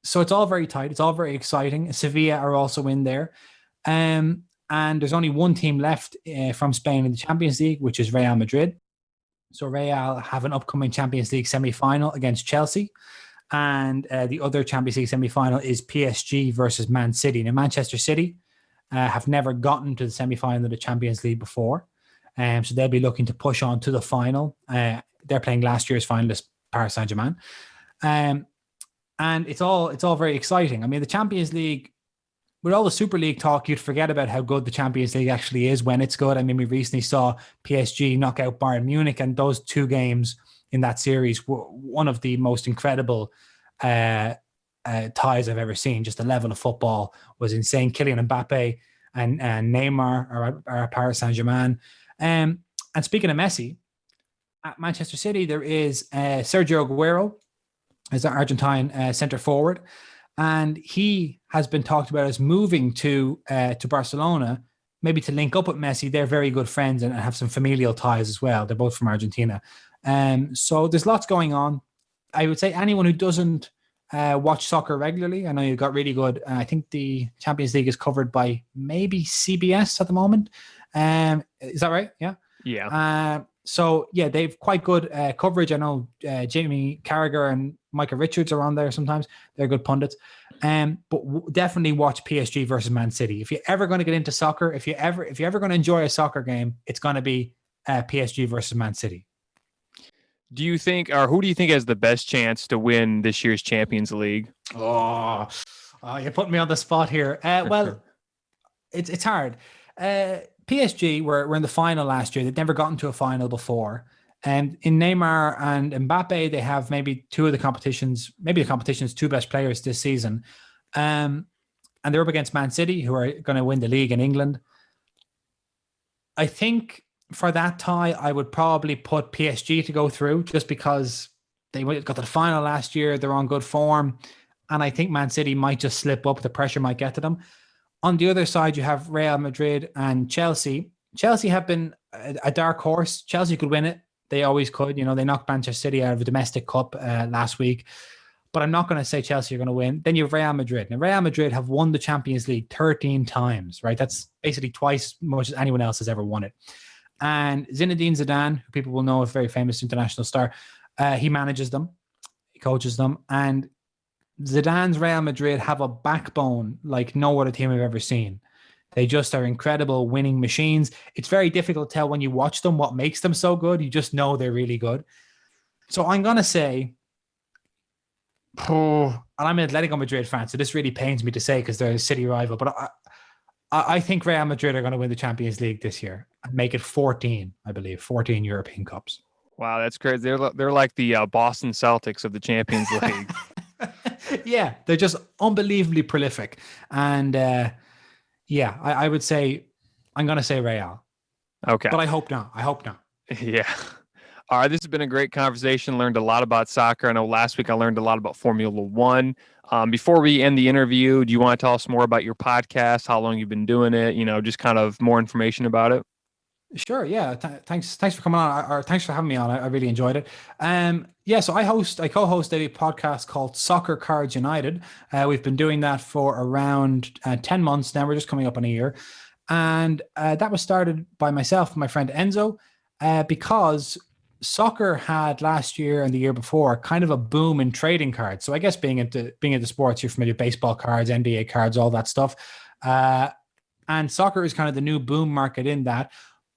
So it's all very tight. It's all very exciting. Sevilla are also in there. And there's only one team left from Spain in the Champions League, which is Real Madrid. So Real have an upcoming Champions League semi-final against Chelsea. And the other Champions League semi-final is PSG versus Man City. Now, Manchester City have never gotten to the semi-final of the Champions League before. So they'll be looking to push on to the final. They're playing last year's finalist, Paris Saint-Germain. And it's all very exciting. I mean, the Champions League, with all the Super League talk, you'd forget about how good the Champions League actually is when it's good. I mean, we recently saw PSG knock out Bayern Munich, and those 2 games in that series were one of the most incredible ties I've ever seen. Just the level of football was insane. Kylian Mbappe and Neymar are at Paris Saint-Germain. And speaking of Messi, at Manchester City, there is Sergio Aguero as the Argentine centre forward. And he has been talked about as moving to Barcelona, maybe to link up with Messi. They're very good friends and have some familial ties as well. They're both from Argentina. So there's lots going on. I would say anyone who doesn't watch soccer regularly, I know you've got really good, I think the Champions League is covered by maybe CBS at the moment. Is that right? Yeah. Yeah. So yeah, they've quite good coverage. I know Jamie Carragher and Micah Richards are on there sometimes. They're good pundits. But definitely watch PSG versus Man City. If you're ever going to get into soccer, if you're ever going to enjoy a soccer game, it's going to be PSG versus Man City. Do you think, or who do you think has the best chance to win this year's Champions League? Oh, you're putting me on the spot here. Well, it's hard. PSG were in the final last year. They'd never gotten to a final before. And in Neymar and Mbappe, they have maybe the competition's 2 best players this season. And they're up against Man City, who are going to win the league in England. I think for that tie, I would probably put PSG to go through just because they got to the final last year. They're on good form. And I think Man City might just slip up. The pressure might get to them. On the other side, you have Real Madrid and Chelsea. Chelsea have been a dark horse. Chelsea could win it. They always could. You know, they knocked Manchester City out of a domestic cup last week. But I'm not going to say Chelsea are going to win. Then you have Real Madrid. Now, Real Madrid have won the Champions League 13 times, right? That's basically twice as much as anyone else has ever won it. And Zinedine Zidane, who people will know is a very famous international star, he manages them. He coaches them. And Zidane's Real Madrid have a backbone like no other team I've ever seen. They just are incredible winning machines. It's very difficult to tell when you watch them what makes them so good. You just know they're really good. So I'm going to say, and I'm an Atletico Madrid fan, so this really pains me to say because they're a City rival, but I think Real Madrid are going to win the Champions League this year and make it 14, I believe, 14 European Cups. Wow, that's crazy. They're like the Boston Celtics of the Champions League. Yeah, they're just unbelievably prolific. And I would say, I'm going to say Real. Okay. But I hope not. Yeah. All right. This has been a great conversation. Learned a lot about soccer. I know last week I learned a lot about Formula One. Before we end the interview, do you want to tell us more about your podcast, how long you've been doing it, just kind of more information about it? Sure. Yeah. Thanks for coming on, or thanks for having me on. I really enjoyed it. So I co-host a podcast called Soccer Cards United. We've been doing that for around 10 months now. We're just coming up on a year. And that was started by myself and my friend Enzo, because soccer had last year and the year before kind of a boom in trading cards. So I guess being into sports, you're familiar with baseball cards, NBA cards, all that stuff. And soccer is kind of the new boom market in that.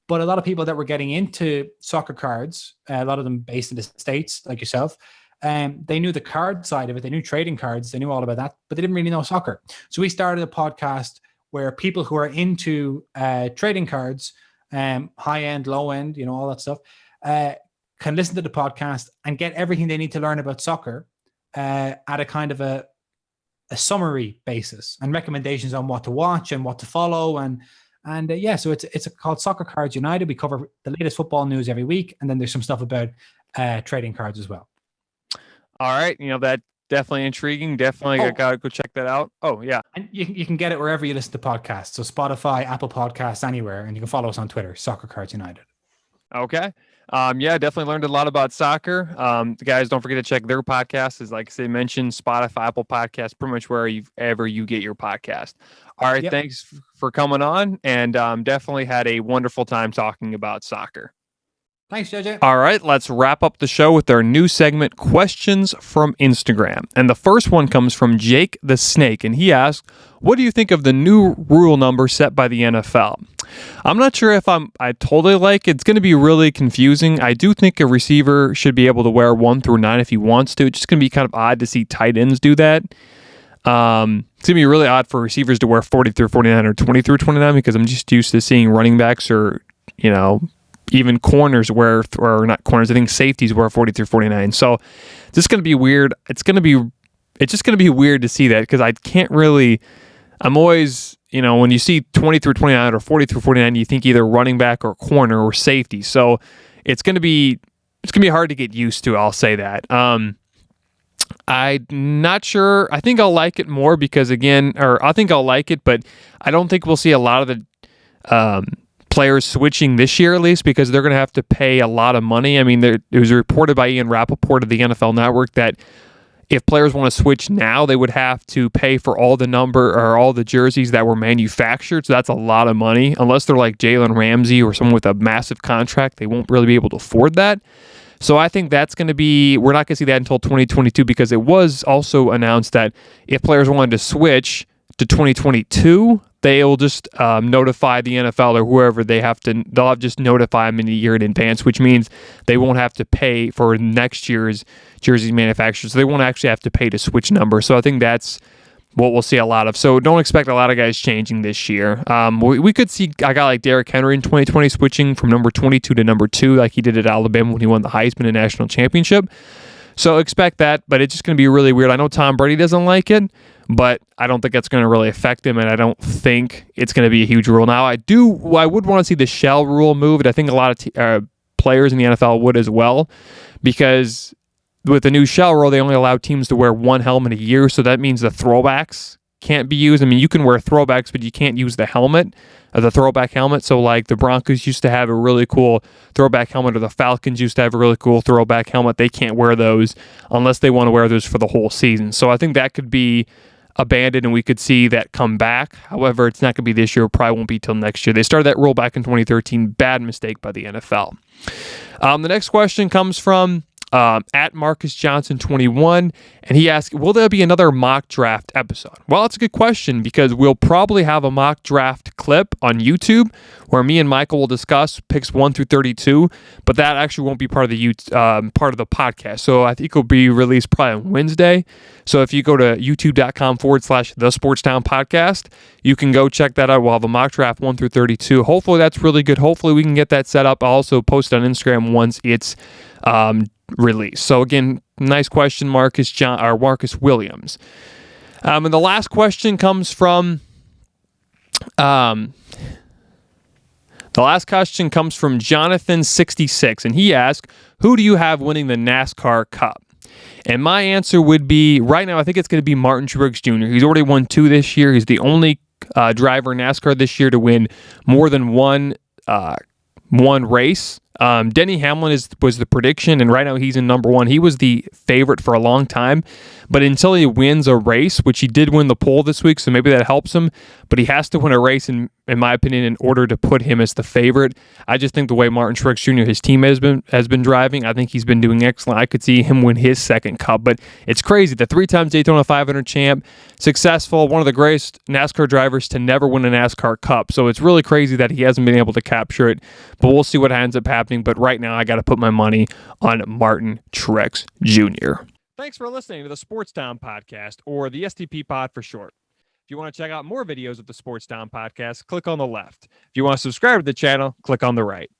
But a lot of people that were getting into soccer cards, a lot of them based in the States, like yourself, they knew the card side of it. They knew trading cards. They knew all about that, but they didn't really know soccer. So we started a podcast where people who are into trading cards, high end, low end, all that stuff, can listen to the podcast and get everything they need to learn about soccer at a kind of a summary basis and recommendations on what to watch and what to follow. So it's called Soccer Cards United. We cover the latest football news every week, and then there's some stuff about trading cards as well. All right, that definitely intriguing. Definitely gotta go check that out. Oh yeah, and you can get it wherever you listen to podcasts. So Spotify, Apple Podcasts, anywhere, and you can follow us on Twitter, Soccer Cards United. Okay. Definitely learned a lot about soccer. Guys, don't forget to check their podcast. Is like I mentioned, Spotify, Apple Podcasts, pretty much wherever you get your podcast. All right. Yep. Thanks for coming on, and definitely had a wonderful time talking about soccer. Thanks, JJ. All right, let's wrap up the show with our new segment, Questions from Instagram. And the first one comes from Jake the Snake, and he asked, what do you think of the new rule number set by the NFL? I'm not sure if I totally like it. It's going to be really confusing. I do think a receiver should be able to wear 1 through 9 if he wants to. It's just going to be kind of odd to see tight ends do that. It's going to be really odd for receivers to wear 40 through 49 or 20 through 29 because I'm just used to seeing running backs or, even corners or not corners, I think safeties wear 40 through 49. So it's just going to be weird. It's just going to be weird to see that because I can't really, I'm always, when you see 20 through 29 or 40 through 49, you think either running back or corner or safety. So it's going to be hard to get used to. I'll say that. I'm not sure. I think I'll like it more because I think I'll like it, but I don't think we'll see a lot of the, players switching this year at least because they're going to have to pay a lot of money. I mean, it was reported by Ian Rappaport of the NFL Network that if players want to switch now, they would have to pay for all the jerseys that were manufactured. So that's a lot of money. Unless they're like Jalen Ramsey or someone with a massive contract, they won't really be able to afford that. So I think we're not going to see that until 2022 because it was also announced that if players wanted to switch to 2022, they'll just notify the NFL or whoever they'll have just notify them in a year in advance, which means they won't have to pay for next year's jersey manufacturers. So they won't actually have to pay to switch number. So I think that's what we'll see a lot of. So don't expect a lot of guys changing this year. We could see a guy like Derrick Henry in 2020 switching from number 22 to number 2 like he did at Alabama when he won the Heisman and National Championship. So expect that, but it's just going to be really weird. I know Tom Brady doesn't like it, but I don't think that's going to really affect him, and I don't think it's going to be a huge rule. Now, I would want to see the shell rule moved. I think a lot of players in the NFL would as well, because with the new shell rule, they only allow teams to wear 1 helmet a year, so that means the throwbacks can't be used. I mean, you can wear throwbacks, but you can't use the helmet, the throwback helmet. So like the Broncos used to have a really cool throwback helmet, or the Falcons used to have a really cool throwback helmet. They can't wear those unless they want to wear those for the whole season. So I think that could be abandoned and we could see that come back. However, it's not going to be this year. It probably won't be till next year. They started that rule back in 2013. Bad mistake by the NFL. The next question comes from at Marcus Johnson 21, and he asked, will there be another mock draft episode? Well, it's a good question because we'll probably have a mock draft clip on YouTube where me and Michael will discuss picks 1 through 32, but that actually won't be part of the podcast. So I think it'll be released probably on Wednesday. So if you go to youtube.com/The Sports Town Podcast, you can go check that out. We'll have a mock draft 1 through 32. Hopefully that's really good. Hopefully we can get that set up. I'll also post it on Instagram once it's release. So again, nice question, Marcus Williams. And the last question comes from Jonathan 66, and he asked, who do you have winning the NASCAR Cup? And my answer would be, right now, I think it's going to be Martin Truex Jr. He's already won 2 this year. He's the only driver in NASCAR this year to win more than one race. Denny Hamlin was the prediction, and right now he's in number 1. He was the favorite for a long time, but until he wins a race, which he did win the pole this week, so maybe that helps him, but he has to win a race, in my opinion, in order to put him as the favorite. I just think the way Martin Truex Jr., his team has been driving, I think he's been doing excellent. I could see him win his second Cup, but it's crazy. The 3-time Daytona 500 champ, successful, one of the greatest NASCAR drivers to never win a NASCAR Cup, so it's really crazy that he hasn't been able to capture it, but we'll see what ends up happening. But right now, I got to put my money on Martin Truex Jr. Thanks for listening to the Sports Town Podcast, or the STP Pod for short. If you want to check out more videos of the Sports Town Podcast, click on the left. If you want to subscribe to the channel, click on the right.